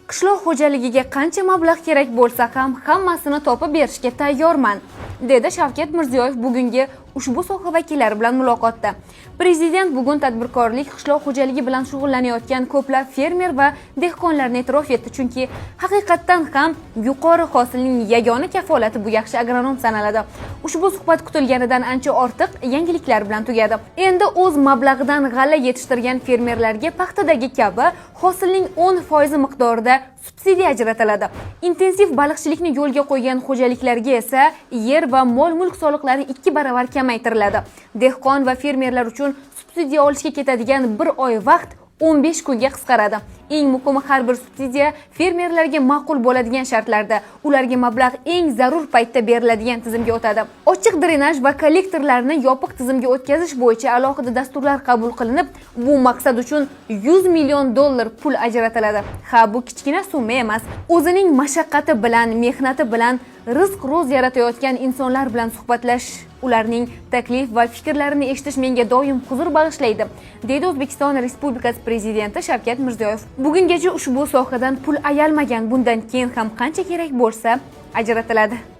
Qishloq xo'jaligiga qancha mablag' kerak bo'lsa ham hammasini topib berishga tayyorman, dedi Shavkat Mirziyoyev bugungi ushbu soha vakillari bilan muloqotda. Prezident bugun tadbirkorlik, qishloq xo'jaligi bilan shug'ullanayotgan ko'plab fermer va dehqonlarni e'tirof etdi, chunki haqiqatdan ham yuqori hosilning yagona kafolati bu yaxshi agronom sanaladi. Ushbu suhbat kutilganidan ancha ortiq yangiliklar bilan tugadi. Endi o'z mablag'idan g'alla yetishtirgan fermerlarga paxtadagi kabi hosilning 10% miqdorida subsidiya ajratiladi. Intensiv baliqchilikni yo'lga qo'ygan xo'jaliklarga esa yer va mol-mulk soliqlari 2 baravar kamaytiriladi. Dehqon va fermerlar uchun subsidiya olishga ketadigan bir oy vaqt 15 kunga qisqaradi. Eng muhimi, har bir subsidiya fermerlarga ma'qul bo'ladigan shartlarda, ularga mablag' eng zarur paytda beriladigan tizimga o'tadi. Ochiq drenaj va kollektorlarni yopiq tizimga o'tkazish bo'yicha alohida dasturlar qabul qilinib, bu maqsad uchun $100 million pul ajratiladi. Ha, bu kichkina summa emas. O'zining mashaqqati bilan, mehnati bilan rizq ro'z yaratayotgan insonlar bilan suhbatlash, ularning taklif va fikrlarini eshitish menga doim huzur bag'ishlaydi, deydi O'zbekiston Respublikasi Prezidenti Shavkat Mirziyoyev. Bugungacha ushbu sohadan pul ayalmagan, bundan keyin ham qancha kerak bo'lsa ajratiladi.